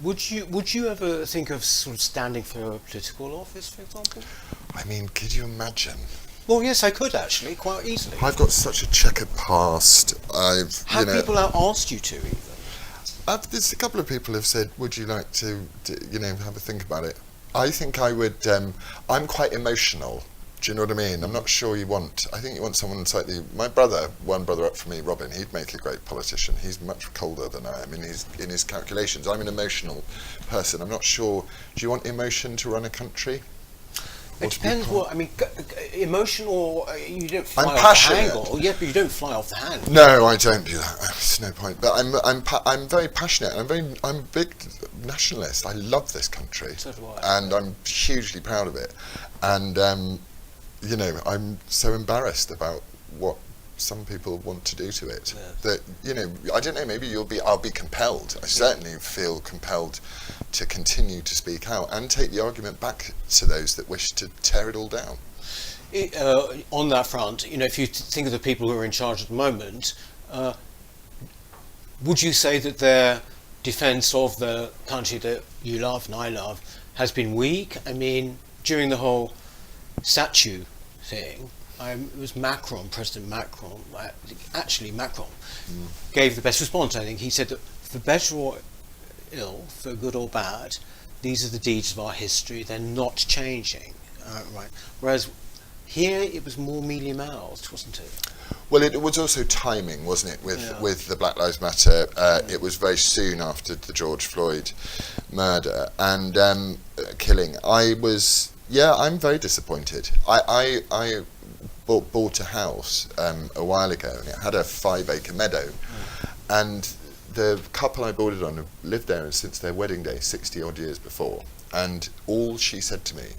Would you ever think of sort of standing for a political office, for example? I mean, could you imagine? Well, yes, I could actually, quite easily. I've got such a checkered past. Have people asked you to even? There's a couple of people have said, would you like to have a think about it? I think I would. I'm quite emotional. Do you know what I mean? I'm not sure I think you want someone slightly. My brother, one brother up from me, Robin, he'd make a great politician. He's much colder than I am in his calculations. I'm an emotional person. I'm not sure. Do you want emotion to run a country? It depends what, I mean, emotional, you don't fly I'm off passionate. the handle. Yeah, but you don't fly off the handle. No, I don't do that. There's no point. But I'm very passionate. I'm a big nationalist. I love this country. So do I. And I'm hugely proud of it. And, I'm so embarrassed about what some people want to do to it. Yes. That, I don't know, maybe I'll be compelled. I certainly feel compelled to continue to speak out and take the argument back to those that wish to tear it all down. On that front, if you think of the people who are in charge at the moment, would you say that their defence of the country that you love and I love has been weak? I mean, during the whole statue thing, it was President Macron, gave the best response, I think. He said that for better or ill, for good or bad, these are the deeds of our history, they're not changing. Right. Whereas here it was more mealy-mouthed, wasn't it? Well, it was also timing, wasn't it, with the Black Lives Matter. It was very soon after the George Floyd murder and killing. I'm very disappointed. I bought a house a while ago, and it had a 5-acre meadow, and the couple I bought it on have lived there since their wedding day 60 odd years before, and all she said to me,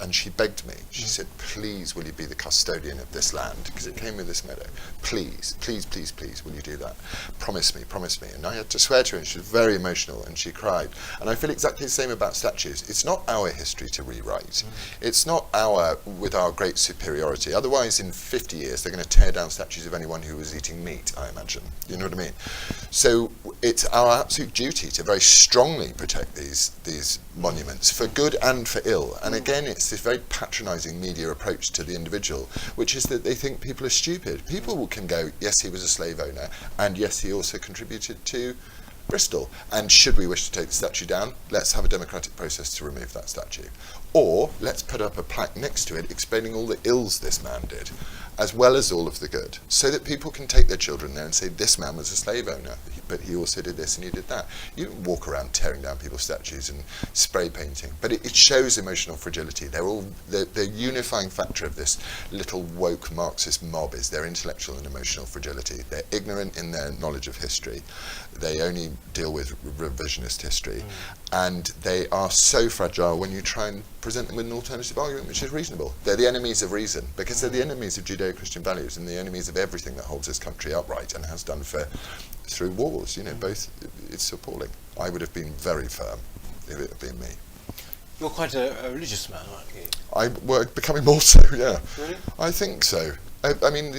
and she begged me, she said, please will you be the custodian of this land, because it came with this meadow, please, please, please, please, will you do that? Promise me. And I had to swear to her, and she was very emotional, and she cried. And I feel exactly the same about statues. It's not our history to rewrite. It's not with our great superiority. Otherwise, in 50 years, they're going to tear down statues of anyone who was eating meat, I imagine. You know what I mean? So it's our absolute duty to very strongly protect these monuments, for good and for ill. And again, it's this very patronising media approach to the individual, which is that they think people are stupid. People can go, yes, he was a slave owner, and yes, he also contributed to Bristol. And should we wish to take the statue down, let's have a democratic process to remove that statue. Or let's put up a plaque next to it explaining all the ills this man did, as well as all of the good, so that people can take their children there and say, this man was a slave owner, but he also did this and he did that. You don't walk around tearing down people's statues and spray painting, but it shows emotional fragility. The unifying factor of this little woke Marxist mob is their intellectual and emotional fragility. They're ignorant in their knowledge of history. They only deal with revisionist history, and they are so fragile when you try and present them with an alternative argument which is reasonable. They're the enemies of reason, because they're the enemies of Judeo-Christian values and the enemies of everything that holds this country upright and has done through wars. Both. It's appalling. I would have been very firm if it had been me. You're quite a religious man, aren't you? We're becoming more so, yeah. Really? I think so. I mean,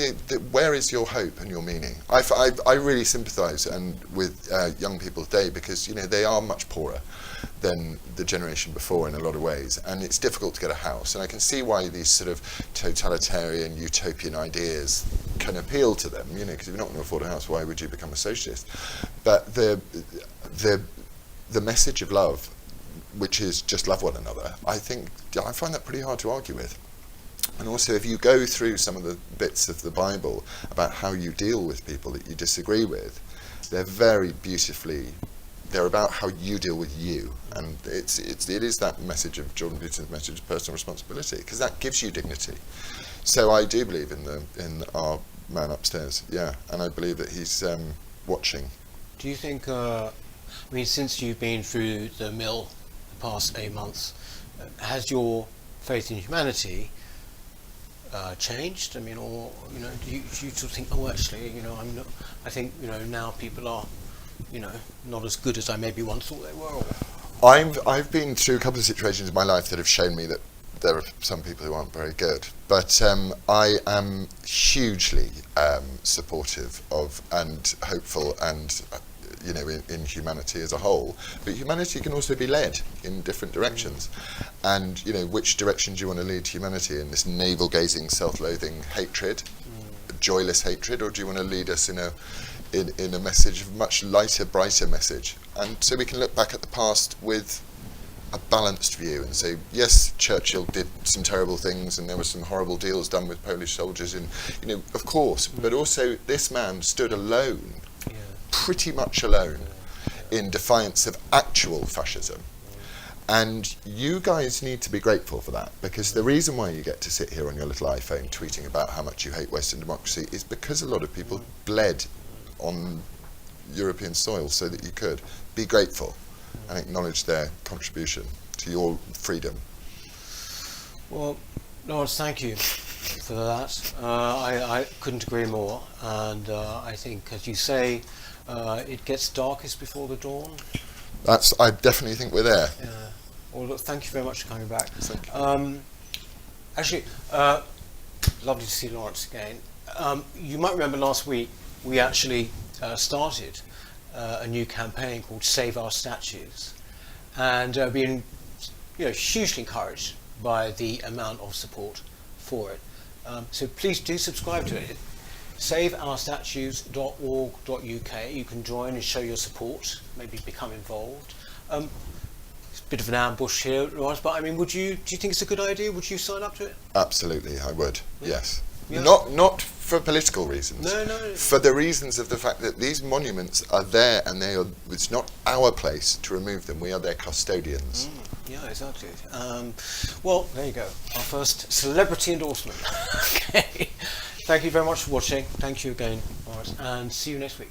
where is your hope and your meaning? I really sympathise with young people today, because they are much poorer than the generation before in a lot of ways, and it's difficult to get a house. And I can see why these sort of totalitarian, utopian ideas can appeal to them. Because if you're not going to afford a house, why would you become a socialist? But the message of love, which is just love one another, I find that pretty hard to argue with. And also, if you go through some of the bits of the Bible about how you deal with people that you disagree with, they're very beautifully, they're about how you deal with you. And it is that message of Jordan Peterson's message of personal responsibility, because that gives you dignity. So I do believe in our man upstairs, yeah, and I believe that he's watching. Do you think, since you've been through the mill the past 8 months, has your faith in humanity changed? Do you sort of think, actually, I think now people are, not as good as I maybe once thought they were? I've been through a couple of situations in my life that have shown me that there are some people who aren't very good, but I am hugely supportive of and hopeful and in humanity as a whole. But humanity can also be led in different directions. And, which direction do you want to lead humanity in? This navel-gazing, self-loathing hatred, joyless hatred, or do you want to lead us in a message, a much lighter, brighter message? And so we can look back at the past with a balanced view and say, yes, Churchill did some terrible things and there were some horrible deals done with Polish soldiers, and of course, but also this man stood alone, pretty much alone, in defiance of actual fascism. And you guys need to be grateful for that, because the reason why you get to sit here on your little iPhone tweeting about how much you hate Western democracy is because a lot of people bled on European soil so that you could be grateful and acknowledge their contribution to your freedom. Well, Laurence, thank you for that. I couldn't agree more, and I think, as you say, it gets darkest before the dawn. I definitely think we're there. Yeah. Well, look, thank you very much for coming back. Thank you. Actually, lovely to see Laurence again. You might remember last week we actually started a new campaign called Save Our Statues, and been hugely encouraged by the amount of support for it. So please do subscribe to it. SaveOurStatues.org.uk. You can join and show your support, maybe become involved. It's a bit of an ambush here, Laurence, but do you think it's a good idea? Would you sign up to it? Absolutely, I would. Yes. Yeah. Not for political reasons. No. For the reasons of the fact that these monuments are there, and it's not our place to remove them. We are their custodians. Yeah, exactly. Well, there you go. Our first celebrity endorsement. Okay. Thank you very much for watching. Thank you again, Laurence, and see you next week.